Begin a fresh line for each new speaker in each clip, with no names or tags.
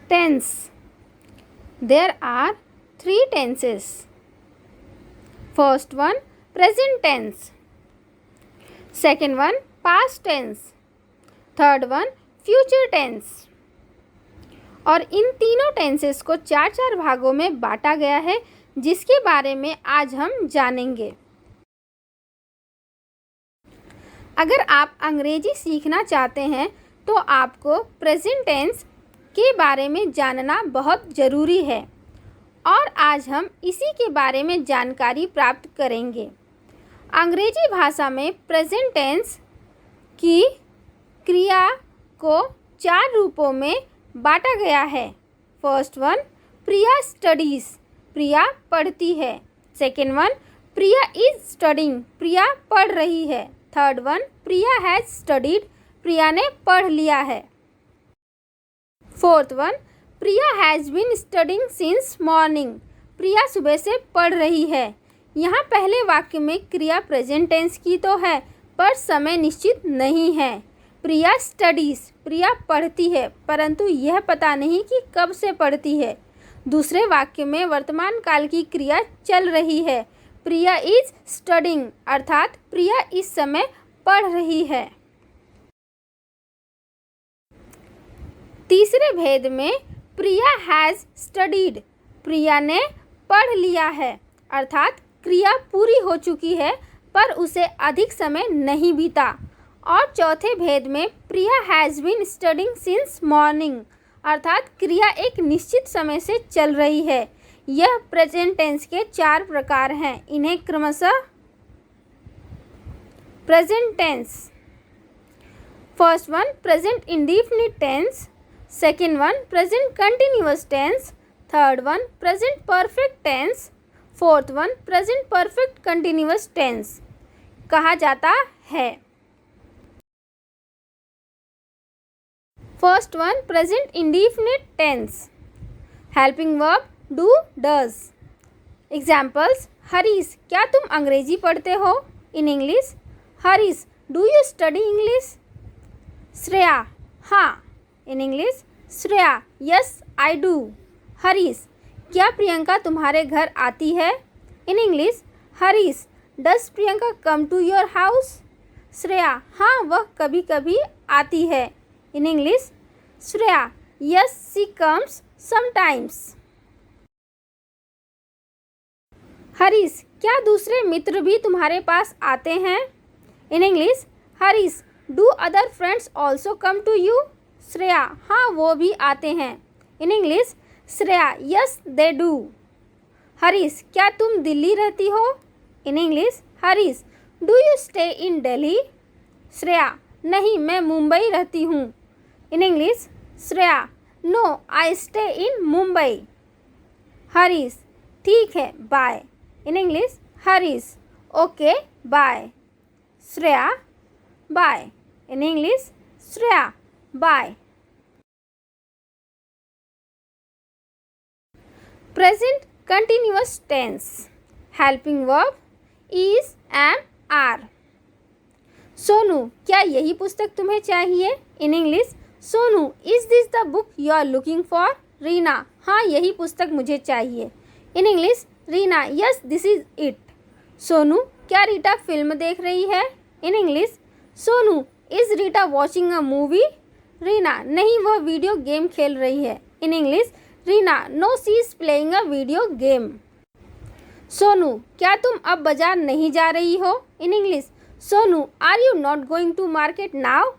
Tense. There are three tenses. First one, present tense. Second one, past tense. Third one, future tense. और इन तीनों tenses को चार चार भागों में बांटा गया है, जिसके बारे में आज हम जानेंगे। अगर आप अंग्रेजी सीखना चाहते हैं तो आपको प्रेजेंट टेंस के बारे में जानना बहुत ज़रूरी है और आज हम इसी के बारे में जानकारी प्राप्त करेंगे। अंग्रेजी भाषा में प्रेजेंट टेंस की क्रिया को चार रूपों में बांटा गया है। First one, Priya studies, Priya पढ़ती है। Second one, Priya is studying, Priya पढ़ रही है। Third one, Priya has studied, Priya ने पढ़ लिया है। Fourth one, Priya has been studying since morning, Priya सुबह से पढ़ रही है। यहाँ पहले वाक्य में क्रिया प्रेजेंट टेंस की तो है, पर समय निश्चित नहीं है। प्रिया स्टडीज़, प्रिया पढ़ती है, परंतु यह पता नहीं कि कब से पढ़ती है। दूसरे वाक्य में वर्तमान काल की क्रिया चल रही है। प्रिया इज स्टडिंग, अर्थात प्रिया इस समय पढ़ रही है। तीसरे भेद में प्रिया हैज़ स्टडीड, प्रिया ने पढ़ लिया है, अर्थात क्रिया पूरी हो चुकी है पर उसे अधिक समय नहीं बीता। और चौथे भेद में Priya has been studying since morning, अर्थात क्रिया एक निश्चित समय से चल रही है। यह प्रेजेंट टेंस के चार प्रकार हैं। इन्हें क्रमशः present tense, first one present indefinite tense, second one present continuous tense, third one present perfect tense, fourth one present perfect continuous tense कहा जाता है। First one present indefinite tense, helping verb do does. Examples, Harish, क्या तुम अंग्रेजी पढ़ते हो? In English, Harish do you study English? Shreya, हाँ। In English, Shreya yes I do. Harish, क्या प्रियंका तुम्हारे घर आती है? In English, Harish does Priyanka come to your house? Shreya, हाँ वह कभी कभी आती है। In English, Shreya yes she comes sometimes. Harish, क्या दूसरे मित्र भी तुम्हारे पास आते हैं? In English, Harish do other friends also come to you? Shreya, हाँ वो भी आते हैं। In English, Shreya yes they do. Harish, क्या तुम दिल्ली रहती हो? In English, Harish do you stay in Delhi? Shreya, नहीं मैं मुंबई रहती हूँ। In English, Shreya no I stay in Mumbai. Harish, ठीक है bye. In English, Harish okay bye. Shreya, bye. In English, Shreya bye. Present continuous tense, helping verb is am are. Sonu, क्या यही पुस्तक तुम्हें चाहिए? In English, Sonu is this the book you are looking for? Reena, हाँ यही पुस्तक मुझे चाहिए। In English, Reena yes this is it. Sonu, क्या रीटा फिल्म देख रही है? In English, Sonu is Rita watching a movie? Reena, नहीं वह वीडियो गेम खेल रही है। In English, Reena no she is playing a video game. Sonu, क्या तुम अब बाजार नहीं जा रही हो? In English, Sonu are you not going to market now?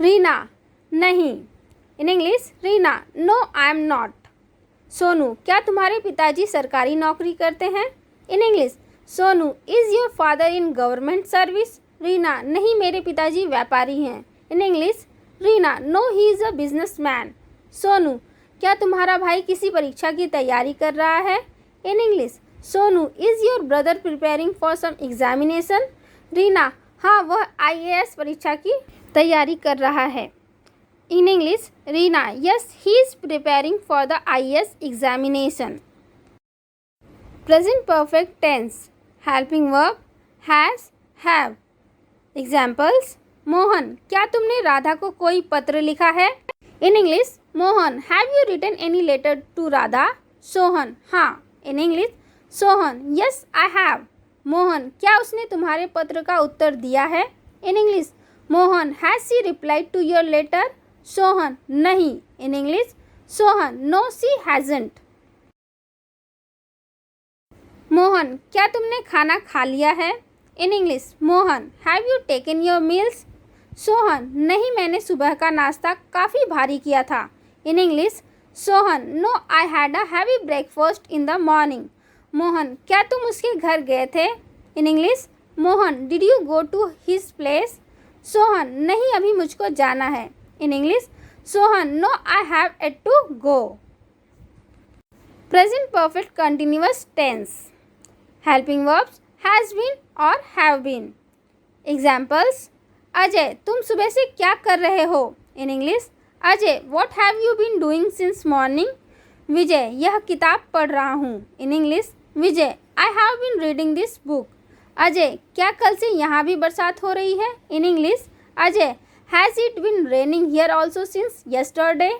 Reena, नहीं। In English, Reena no I am not. Sonu, क्या तुम्हारे पिताजी सरकारी नौकरी करते हैं? In English, Sonu is your father in government service? Reena, नहीं मेरे पिताजी व्यापारी हैं। In English, Reena no he is a businessman. Sonu, क्या तुम्हारा भाई किसी परीक्षा की तैयारी कर रहा है? In English, Sonu is your brother preparing for some examination? Reena, हाँ वह IAS परीक्षा की तैयारी कर रहा है। In English, Reena yes he is preparing for the IAS examination. Present perfect tense, helping verb has have. Examples, Mohan, क्या तुमने राधा को कोई पत्र लिखा है? In English, Mohan have you written any letter to Radha? Sohan, हाँ. In English, Sohan, yes I have. Mohan, क्या उसने तुम्हारे पत्र का उत्तर दिया है? In English, Mohan, has she replied to your letter? Sohan, नहीं. In English, Sohan, no she hasn't. Mohan, क्या तुमने खाना खा लिया है? In English, Mohan, have you taken your meals? Sohan, नहीं, मैंने सुबह का नाश्ता काफ़ी भारी किया था. In English, Sohan, no I had a heavy breakfast in the morning. Mohan, क्या तुम उसके घर गए थे? In English, Mohan, did you go to his place? Sohan, नहीं, अभी मुझको जाना है. In English, Sohan, no I have yet to go. Present perfect continuous tense. Helping verbs has been और हैव बीन. एग्जाम्पल्स, अजय, तुम सुबह से क्या कर रहे हो? In English, Ajay, what have you been doing since morning? Vijay, यह किताब पढ़ रहा हूँ. In English, Vijay, I have been reading this book. Ajay, क्या कल से यहाँ भी बरसात हो रही है? In English, Ajay, has it been raining here also since yesterday?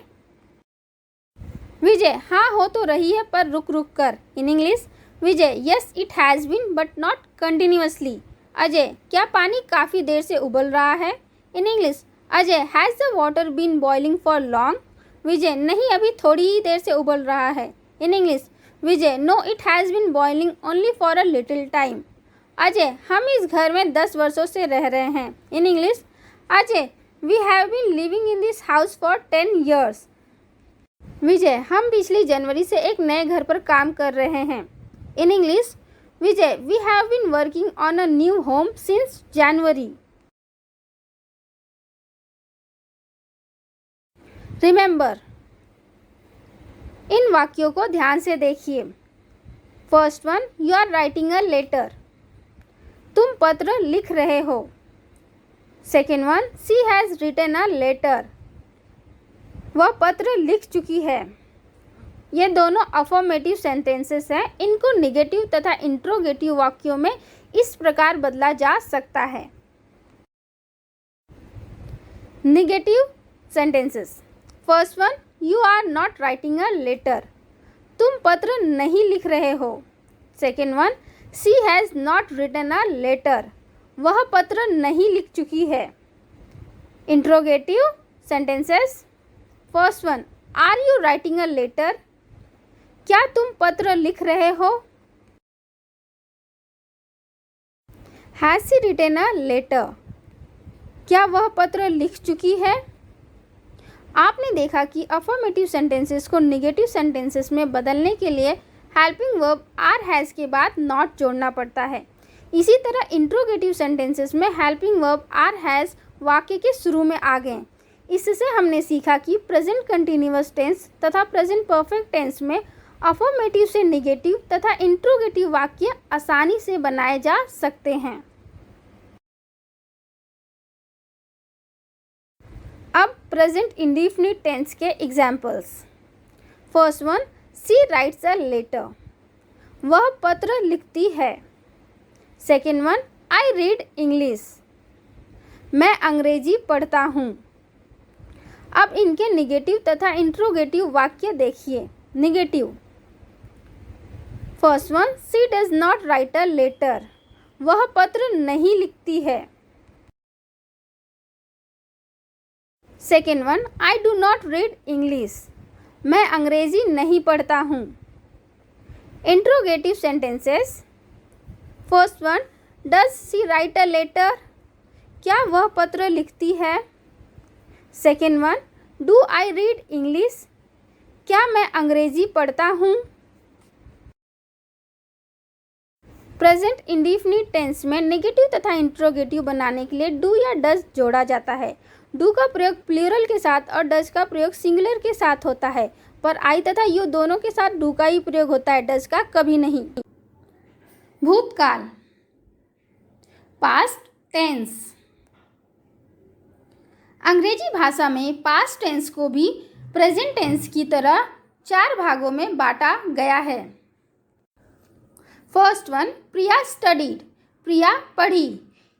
Vijay, हाँ हो तो रही है पर रुक रुक कर. In English, Vijay, yes it has been but not continuously. Ajay, क्या पानी काफ़ी देर से उबल रहा है? In English, Ajay, has the water been boiling for long? Vijay, नहीं, अभी थोड़ी ही देर से उबल रहा है. In English, Vijay, no it has been boiling only for a little time. Ajay, हम इस घर में 10 वर्षों से रह रहे हैं. In English, Ajay, we have been living in this house for 10 years. Vijay, हम पिछली जनवरी से एक नए घर पर काम कर रहे हैं. In English, Vijay, we have been working on a new home since January. Remember, इन वाक्यों को ध्यान से देखिए. First one, you are writing a letter. तुम पत्र लिख रहे हो. Second one, she has written a letter. वह पत्र लिख चुकी है. ये दोनों अफर्मेटिव सेंटेंसेस हैं. इनको निगेटिव तथा इंट्रोगेटिव वाक्यों में इस प्रकार बदला जा सकता है. Negative sentences. First one, you are not writing a letter. तुम पत्र नहीं लिख रहे हो. Second one, she has not written a letter. वह पत्र नहीं लिख चुकी है. Interrogative sentences. First one, are you writing a letter? क्या तुम पत्र लिख रहे हो? Has she written a letter? क्या वह पत्र लिख चुकी है? आपने देखा कि अफर्मेटिव सेंटेंसेस को निगेटिव सेंटेंसेस में बदलने के लिए हेल्पिंग वर्ब आर हैज़ के बाद नॉट जोड़ना पड़ता है. इसी तरह इंट्रोगेटिव सेंटेंसेस में हेल्पिंग वर्ब आर हैज़ वाक्य के शुरू में आ गए. इससे हमने सीखा कि प्रेजेंट कंटिन्यूअस टेंस तथा प्रेजेंट परफेक्ट टेंस में अफर्मेटिव से निगेटिव तथा इंट्रोगेटिव वाक्य आसानी से बनाए जा सकते हैं. अब प्रेजेंट इंडेफिनिट टेंस के examples. First one, she writes a letter. वह पत्र लिखती है. Second one, I read English. मैं अंग्रेजी पढ़ता हूँ. अब इनके निगेटिव तथा इंट्रोगेटिव वाक्य देखिए. Negative. First one, she does not write a letter. वह पत्र नहीं लिखती है. Second one, I do not read English. मैं अंग्रेजी नहीं पढ़ता हूँ. Interrogative sentences. First one, does she write a letter. क्या वह पत्र लिखती है. Second one, do I read English. क्या मैं अंग्रेजी पढ़ता हूँ. प्रेजेंट इंडेफिनिट टेंस में नेगेटिव तथा इंट्रोगेटिव बनाने के लिए डू या डज जोड़ा जाता है. डू का प्रयोग प्लूरल के साथ और डज का प्रयोग सिंगुलर के साथ होता है, पर आई तथा यू दोनों के साथ डू का ही प्रयोग होता है, डज का कभी नहीं. भूतकाल. Past tense. अंग्रेजी भाषा में पास्ट टेंस को भी प्रेजेंट टेंस की तरह 4 भागों में बांटा गया है. फर्स्ट वन, प्रिया स्टडीड. प्रिया पढ़ी.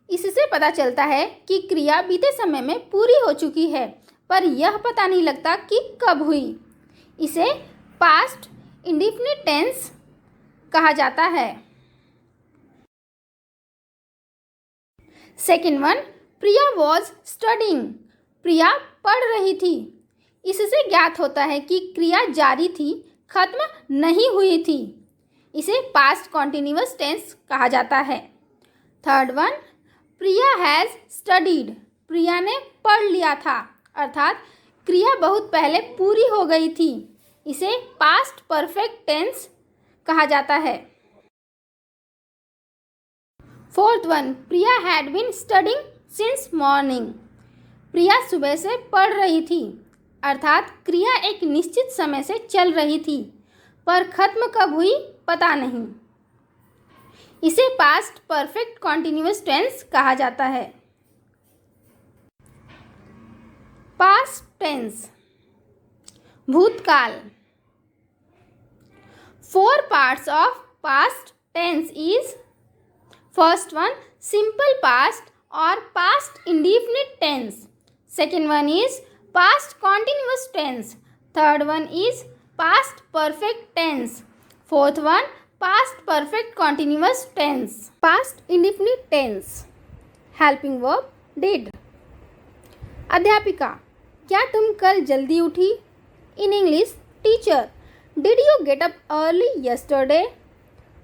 इससे पता चलता है कि क्रिया बीते समय में पूरी हो चुकी है. पर यह पता नहीं लगता कि कब हुई। इसे पास्ट इंडेफिनिट टेंस कहा जाता है। Second one, Priya was studying. Priya पढ़ रही थी। इससे ज्ञात होता है कि क्रिया जारी थी, खत्म नहीं हुई थी। इसे पास्ट कॉन्टिन्यूअस टेंस कहा जाता है। Third one, Priya has studied. Priya ने पढ़ लिया था, अर्थात क्रिया बहुत पहले पूरी हो गई थी। इसे पास्ट परफेक्ट टेंस कहा जाता है। Fourth one, Priya had been studying since morning. Priya सुबह से पढ़ रही थी, अर्थात क्रिया एक निश्चित समय से चल रही थी, पर खत्म कब हुई पता नहीं। इसे पास्ट परफेक्ट कॉन्टिन्यूअस टेंस कहा जाता है। पास्ट टेंस, भूतकाल। 4 parts of past tense is: first one, simple past or past indefinite tense. Second one is past continuous tense. Third one is past perfect tense. Fourth one, past perfect continuous tense. Past indefinite tense. Helping verb did. अध्यापिका, क्या तुम कल जल्दी उठी? In English, teacher, did you get up early yesterday?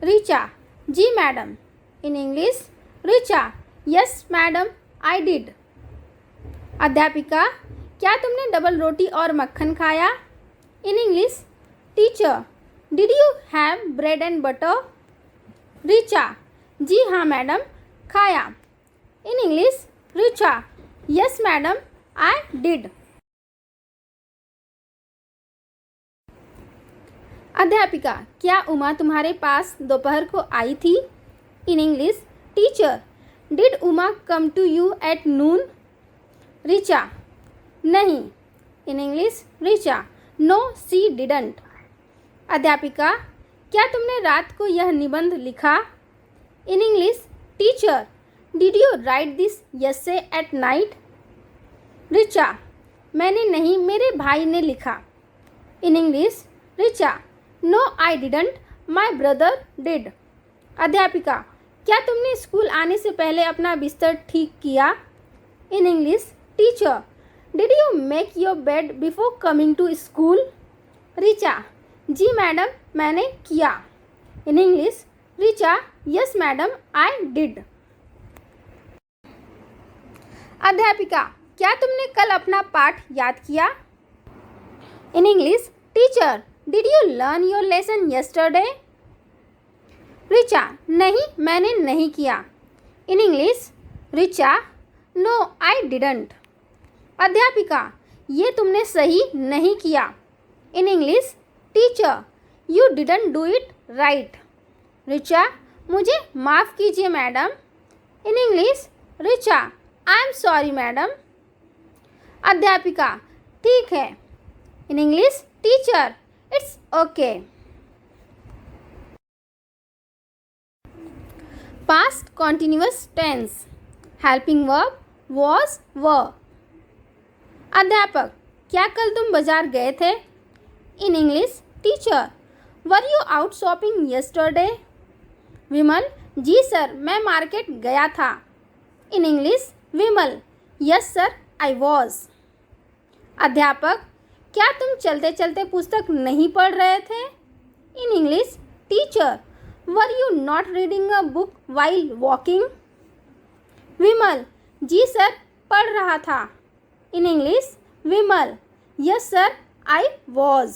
Richa, जी madam. In English, Richa, yes madam, I did. अध्यापिका, क्या तुमने डबल रोटी और मक्खन खाया? In English, teacher, did you have bread and butter? Richa, जी हाँ मैडम, खाया. In English, Richa, yes madam, I did. अध्यापिका, क्या उमा तुम्हारे पास दोपहर को आई थी? In English, teacher, did Uma come to you at noon? Richa, नहीं. In English, Richa, no she didn't. अध्यापिका, क्या तुमने रात को यह निबंध लिखा? In English, teacher, did you write this essay at night? Richa, मैंने नहीं, मेरे भाई ने लिखा. In English, Richa, no I didn't, my brother did. अध्यापिका, क्या तुमने स्कूल आने से पहले अपना बिस्तर ठीक किया? In English, teacher, did you make your bed before coming to school? Richa, जी मैडम, मैंने किया. In English, Richa, yes madam, I did. अध्यापिका, क्या तुमने कल अपना पाठ याद किया? In English, teacher, did you learn your lesson yesterday? Richa, नहीं, मैंने नहीं किया. In English, Richa, no I didn't. अध्यापिका, ये तुमने सही नहीं किया. In English, teacher, you didn't do it right. Richa, मुझे माफ़ कीजिए madam. In English, Richa, I am sorry madam. अध्यापिका, ठीक है. In English, teacher, it's okay. Past continuous tense. Helping verb was were. अध्यापक, क्या कल तुम बाजार गए थे? In English, teacher, were you out shopping yesterday? Vimal, जी सर, मैं मार्केट गया था. In English, Vimal, yes sir, I was. अध्यापक, क्या तुम चलते चलते पुस्तक नहीं पढ़ रहे थे? In English, teacher, were you not reading a book while walking? Vimal, जी सर, पढ़ रहा था. In English, Vimal, yes sir, I was.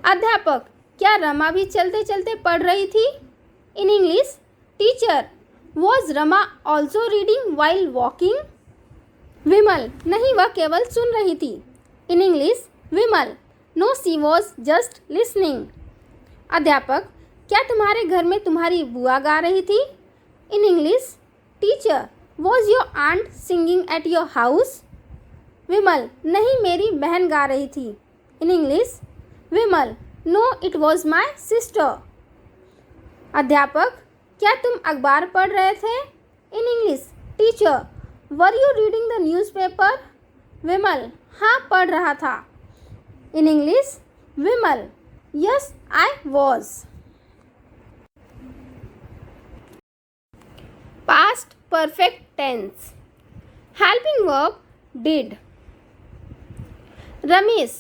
अध्यापक, क्या रमा भी चलते चलते पढ़ रही थी? In English, teacher, was Rama also reading while walking? Vimal, नहीं, वह केवल सुन रही थी. In English, Vimal, no she was just listening. अध्यापक, क्या तुम्हारे घर में तुम्हारी बुआ गा रही थी? In English, teacher, was your aunt singing at your house? Vimal, नहीं, मेरी बहन गा रही थी. In English, Vimal, no it was my sister. अध्यापक, क्या तुम अखबार पढ़ रहे थे? In English, teacher, were you reading the newspaper? Vimal, हाँ पढ़ रहा था। In English, Vimal, yes I was. Past perfect tense, helping verb did. Ramesh,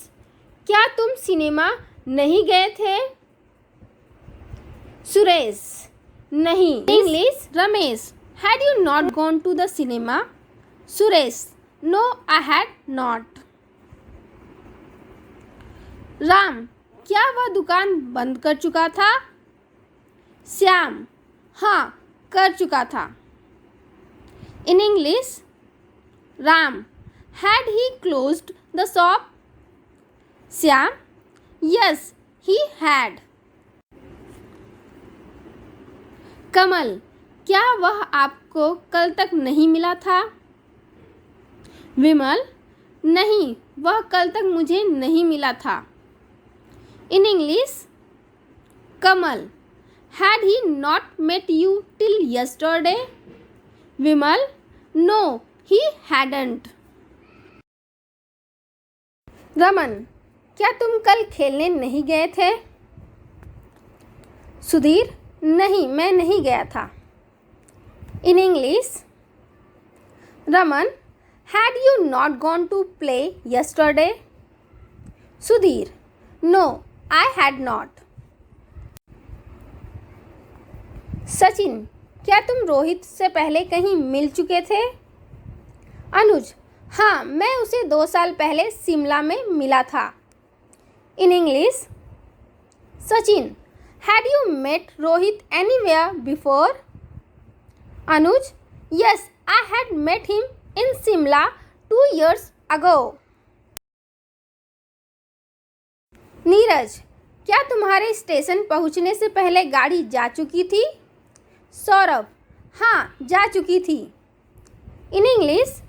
क्या तुम सिनेमा नहीं गए थे? सुरेश, नहीं। English, Ramesh, had you not gone to the cinema? Suresh, no I had not. Ram, क्या वह दुकान बंद कर चुका था? श्याम, हाँ कर चुका था। In English, Ram, had he closed the shop? Shyam, yes he had. Kamal, क्या वह आपको कल तक नहीं मिला था? विमल, नहीं वह कल तक मुझे नहीं मिला था। In English, Kamal, had he not met you till yesterday? Vimal, no he hadn't. Raman, क्या तुम कल खेलने नहीं गए थे? सुधीर, नहीं मैं नहीं गया था। In English, Raman, had you not gone to play yesterday? Sudhir, no I had not. Sachin, क्या तुम रोहित से पहले कहीं मिल चुके थे? अनुज, हाँ मैं उसे 2 साल पहले शिमला में मिला था। In English, Sachin, had you met Rohit anywhere before? Anuj, yes I had met him in Shimla 2 years ago. Neeraj, क्या तुम्हारे स्टेशन पहुंचने से पहले गाड़ी जा चुकी थी? सौरभ, हाँ जा चुकी थी। In English,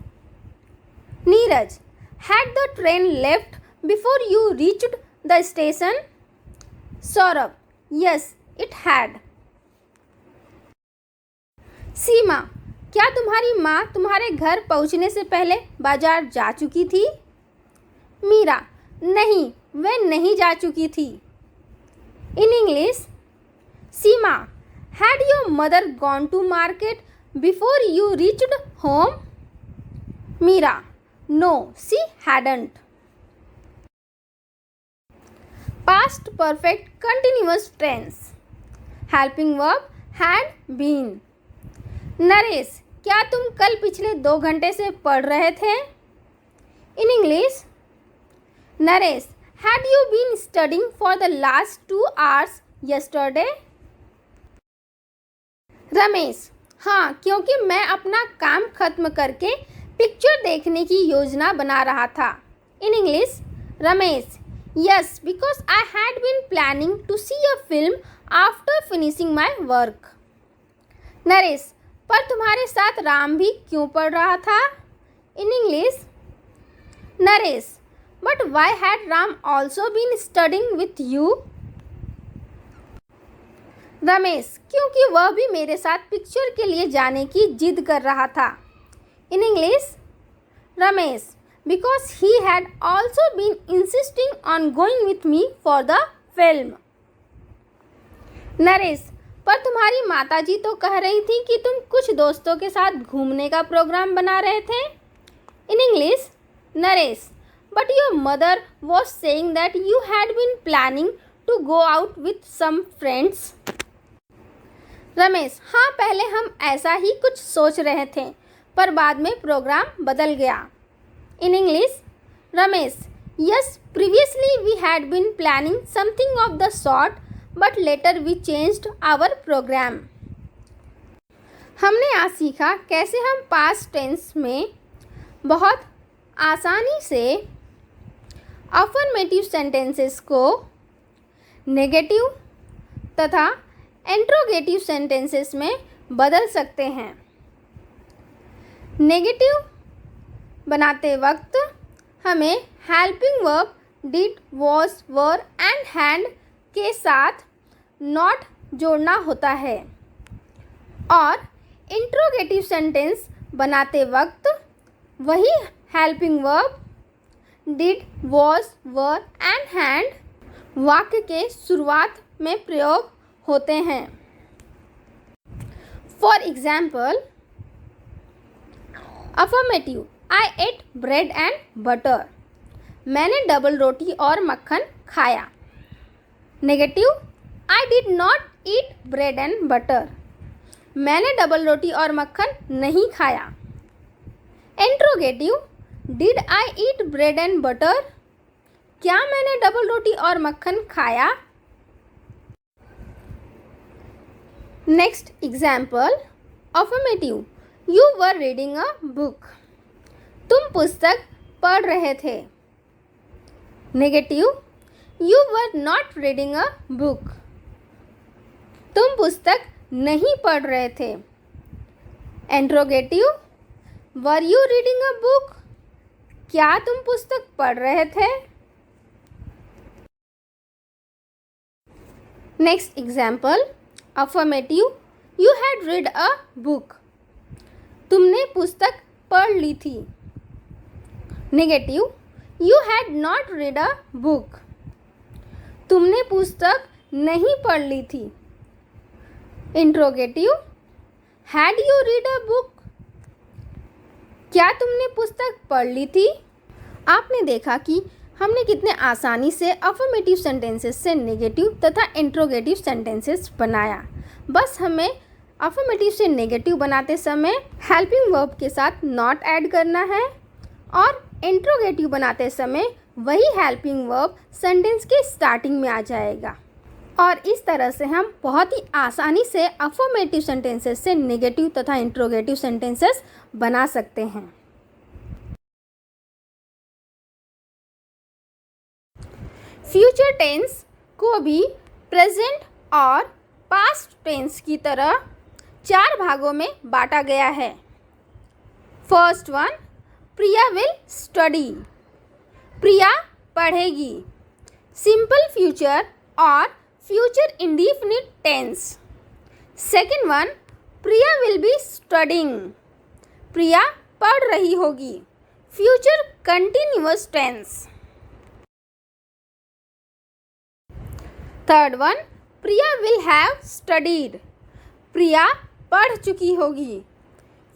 Neeraj, had the train left before you reached the station? Saurabh, yes it had. Seema, क्या तुम्हारी माँ तुम्हारे घर पहुँचने से पहले बाजार जा चुकी थी? मीरा, नहीं वह नहीं जा चुकी थी। In English, Seema, had your mother gone to market before you reached home? Meera, no she hadn't. Past perfect continuous tense, helping verb had been. Naresh, क्या तुम कल पिछले 2 घंटे से पढ़ रहे थे? In English, Naresh, had you been studying for the last 2 hours yesterday? Ramesh, हाँ क्योंकि मैं अपना काम खत्म करके पिक्चर देखने की योजना बना रहा था। In English, Ramesh, yes because I had been planning to see a film after finishing my work. Naresh, पर तुम्हारे साथ राम भी क्यों पढ़ रहा था? In English, Naresh, but why had Ram also been studying with you? Ramesh, क्योंकि वह भी मेरे साथ पिक्चर के लिए जाने की जिद कर रहा था। In English, Ramesh, because he had also been insisting on going with me for the film. Naresh, पर तुम्हारी माताजी तो कह रही थी कि तुम कुछ दोस्तों के साथ घूमने का प्रोग्राम बना रहे थे। In English, Naresh, but your mother was saying that you had been planning to go out with some friends. Ramesh, हाँ पहले हम ऐसा ही कुछ सोच रहे थे पर बाद में प्रोग्राम बदल गया। In English, Ramesh, yes previously we had been planning something of the sort but later we changed our program. हमने आज सीखा कैसे हम पास्ट टेंस में बहुत आसानी से अफर्मेटिव सेंटेंसेस को नेगेटिव तथा इंट्रोगेटिव सेंटेंसेस में बदल सकते हैं। नेगेटिव बनाते वक्त हमें helping verb did, was, were and had के साथ नॉट जोड़ना होता है और इंट्रोगेटिव सेंटेंस बनाते वक्त वही helping verb did, was, were and had वाक्य के शुरुआत में प्रयोग होते हैं। For example, affirmative, I ate bread and butter, मैंने डबल रोटी और मक्खन खाया। Negative, I did not eat bread and butter, मैंने डबल रोटी और मक्खन नहीं खाया। Interrogative, did I eat bread and butter, क्या मैंने डबल रोटी और मक्खन खाया। Next example, affirmative, you were reading a book, तुम पुस्तक पढ़ रहे थे। Negative, you were not reading a book, तुम पुस्तक नहीं पढ़ रहे थे। Interrogative, were you reading a book, क्या तुम पुस्तक पढ़ रहे थे। Next example, affirmative, you had read a book, तुमने पुस्तक पढ़ ली थी। Negative, you had not read a book, तुमने पुस्तक नहीं पढ़ ली थी। Interrogative, had you read a book, क्या तुमने पुस्तक पढ़ ली थी। आपने देखा कि हमने कितने आसानी से अफर्मेटिव सेंटेंसेस से नेगेटिव तथा इंट्रोगेटिव सेंटेंसेस बनाया। बस हमें अफर्मेटिव से नेगेटिव बनाते समय हेल्पिंग वर्ब के साथ नॉट ऐड करना है और इंट्रोगेटिव बनाते समय वही हेल्पिंग वर्ब सेंटेंस के स्टार्टिंग में आ जाएगा। और इस तरह से हम बहुत ही आसानी से अफर्मेटिव सेंटेंसेस से नेगेटिव तथा इंट्रोगेटिव सेंटेंसेस बना सकते हैं। फ्यूचर टेंस को भी प्रेजेंट और पास्ट टेंस की तरह 4 भागों में बांटा गया है। First one, Priya will study, Priya पढ़ेगी। सिंपल फ्यूचर और future indefinite tense. Second one, Priya will be studying, Priya पढ़ रही होगी। Future continuous tense. Third one, Priya will have studied, Priya पढ़ चुकी होगी।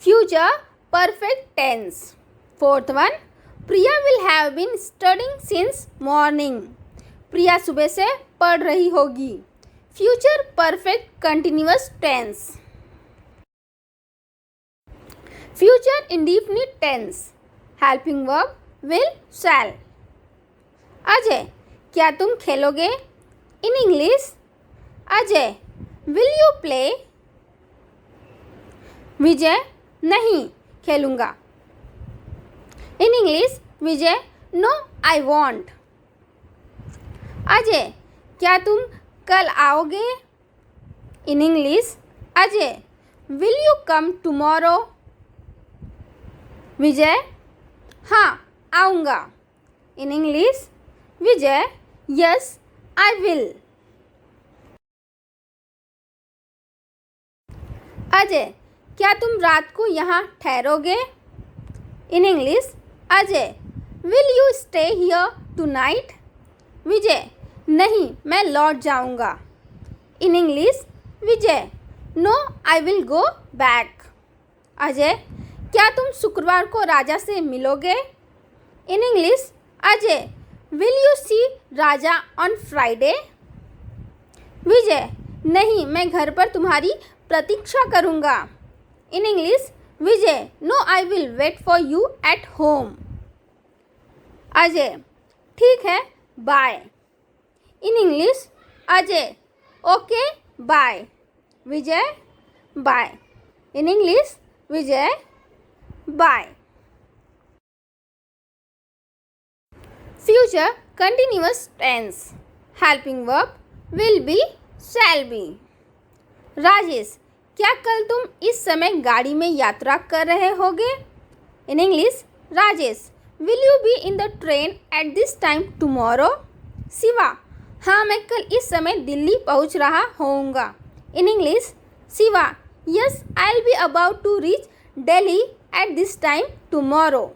Future perfect tense. Fourth one, Priya will have been studying since morning, Priya सुबह से पढ़ रही होगी। Future perfect continuous tense. Future indefinite tense. Helping verb will, shall. Ajay, क्या तुम खेलोगे। In English, Ajay will you play. Vijay, नहीं खेलूँगा। In English, Vijay, no I won't. Ajay, क्या तुम कल आओगे। In English, Ajay will you come tomorrow. Vijay, हाँ आऊँगा। In English, Vijay, yes I will. Ajay, क्या तुम रात को यहाँ ठहरोगे। In English, Ajay will you stay here tonight. Vijay, नहीं मैं लौट जाऊँगा। In English, Vijay, no I will go back. Ajay, क्या तुम शुक्रवार को राजा से मिलोगे। In English, Ajay will you see Raja on Friday. Vijay, नहीं मैं घर पर तुम्हारी प्रतीक्षा करूँगा। In English, Vijay, no I will wait for you at home. Ajay, ठीक है bye. In English, Ajay, okay bye. Vijay, bye. In English, Vijay, bye. Future continuous tense. Helping verb will be, shall be. Rajesh, क्या कल तुम इस समय गाड़ी में यात्रा कर रहे होगे। In English, Rajesh will you be in the train at this time tomorrow. Shiva, हाँ मैं कल इस समय दिल्ली पहुंच रहा होऊंगा। In English, Shiva, yes I will be about to reach Delhi at this time tomorrow.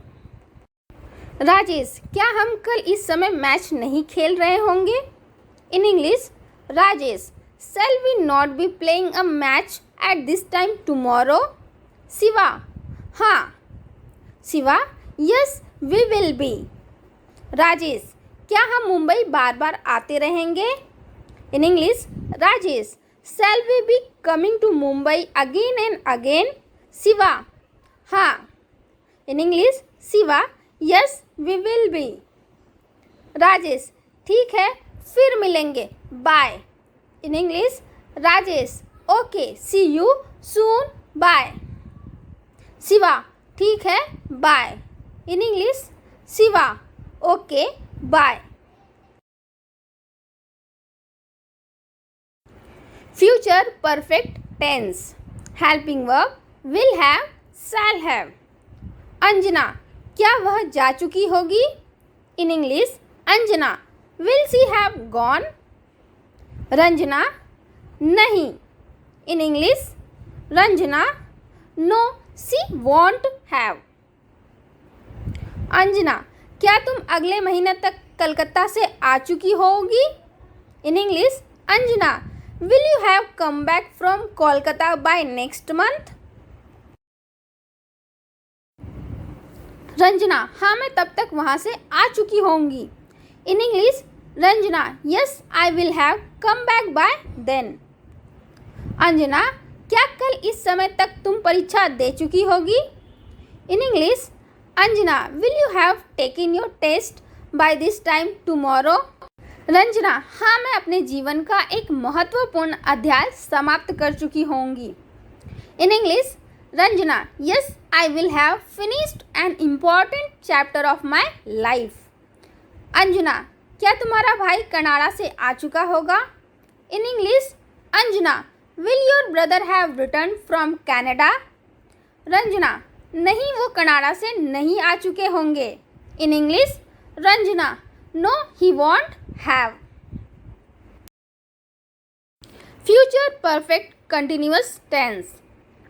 Rajesh, क्या हम कल इस समय मैच नहीं खेल रहे होंगे? In English, Rajesh, shall we not be playing a match at this time tomorrow? Shiva, हाँ. Shiva, yes, we will be. Rajesh, क्या हम मुंबई बार बार आते रहेंगे? In English, Rajesh, shall we be coming to Mumbai again and again? Shiva, हाँ. In English, Shiva, yes, we will be. Rajesh, ठीक है, फिर मिलेंगे, bye. In English, Rajesh, okay, see you soon, bye. Shiva, ठीक है, bye. In English, Shiva, okay, bye. Future perfect tense. Helping verb will have, shall have. Anjana, क्या वह जा चुकी होगी? In English, Anjana, will she have gone? Ranjana, नहीं. In English, Ranjana, no, she won't have. Anjana, क्या तुम अगले महीने तक कलकत्ता से आ चुकी होगी? In English, Anjana, will you have come back from Kolkata by next month? Ranjana, हाँ मैं तब तक वहाँ से आ चुकी होंगी. In English, Ranjana, yes, I will have come back by then. Anjana, क्या कल इस समय तक तुम परीक्षा दे चुकी होगी? In English, Anjana, will you have taken your test by this time tomorrow? Ranjana, हाँ मैं अपने जीवन का एक महत्वपूर्ण अध्याय समाप्त कर चुकी होंगी. In English, Ranjana, yes, I will have finished an important chapter of my life. Anjana, क्या तुम्हारा भाई कनाडा से आ चुका होगा? In English, Anjana, will your brother have returned from Canada? Ranjana, नहीं वो कनाडा से नहीं आ चुके होंगे. In English, Ranjana, no, he won't have. Future perfect continuous tense.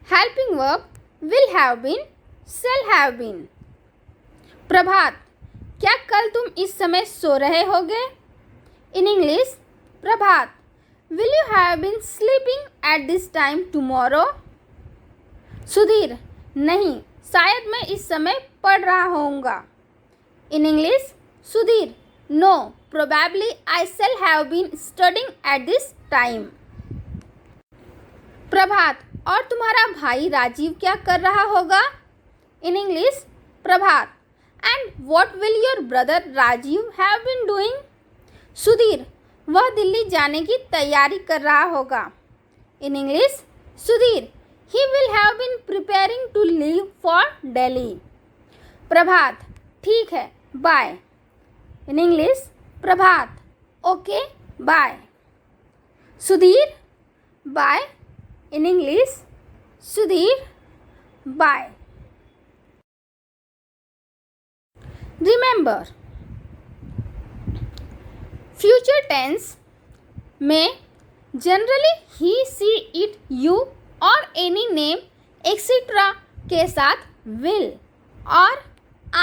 Helping verb will have been, shall have been. प्रभात, क्या कल तुम इस समय सो रहे होगे? In English, Prabhat, will you have been sleeping at this time tomorrow? Sudhir, नहीं, शायद मैं इस समय पढ़ रहा होऊंगा. In English, Sudhir, no, probably I shall have been studying at this time. प्रभात, और तुम्हारा भाई राजीव क्या कर रहा होगा? In English, Prabhat, and what will your brother Rajiv have been doing? Sudhir, वह दिल्ली जाने की तैयारी कर रहा होगा. In English, Sudhir, he will have been preparing to leave for Delhi. Prabhat, ठीक है, bye. In English, Prabhat, okay, bye. Sudhir, bye. In English, Sudhir, bye. Remember, future tense में generally he, she, it, you और any name etc. के साथ will और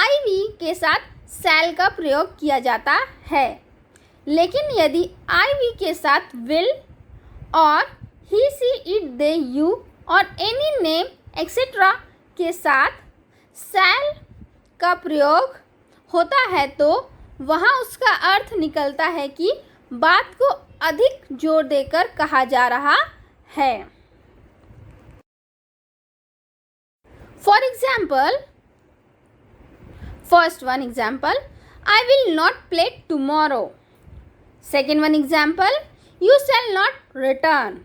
IV के साथ shall का प्रयोग किया जाता है. लेकिन यदि IV के साथ will और he, she, it, they, you और any name etc. के साथ shall का प्रयोग होता है तो वहाँ उसका अर्थ निकलता है कि बात को अधिक जोर देकर कहा जा रहा है. For example, first one example, I will not play tomorrow. Second one example, you shall not return.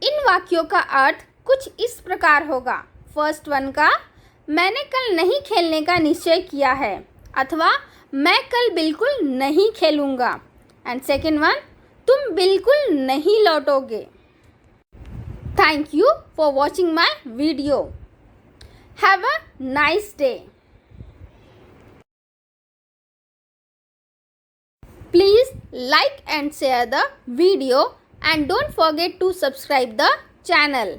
इन वाक्यों का अर्थ कुछ इस प्रकार होगा. फर्स्ट वन का, मैंने कल नहीं खेलने का निश्चय किया है अथवा मैं कल बिल्कुल नहीं खेलूँगा. एंड सेकेंड वन, तुम बिल्कुल नहीं लौटोगे. Thank you for watching my video. Have a nice day. Please like and share the video and don't forget to subscribe the channel.